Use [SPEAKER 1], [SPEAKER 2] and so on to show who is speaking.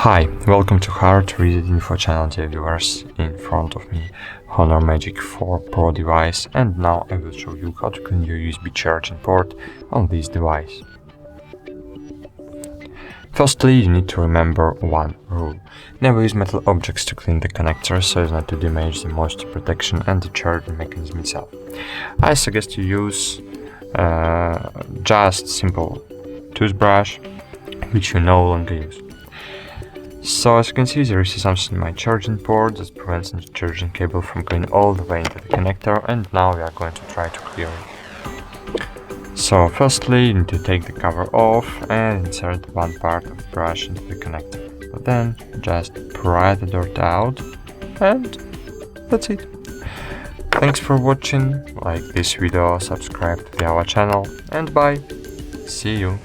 [SPEAKER 1] Hi, welcome to HardReset.Info channel, dear viewers. In front of me, Honor Magic 4 Pro device, and now I will show you how to clean your USB charging port on this device. Firstly, you need to remember one rule. Never use metal objects to clean the connector so as not to damage the moisture protection and the charging mechanism itself. I suggest you use just simple toothbrush, which you no longer use. So as you can see, there is something in my charging port that prevents the charging cable from going all the way into the connector, and now we are going to try to clear it. So firstly, you need to take the cover off and insert one part of the brush into the connector. Then just pry the dirt out, and that's it. Thanks for watching, like this video, subscribe to our channel, and bye! See you!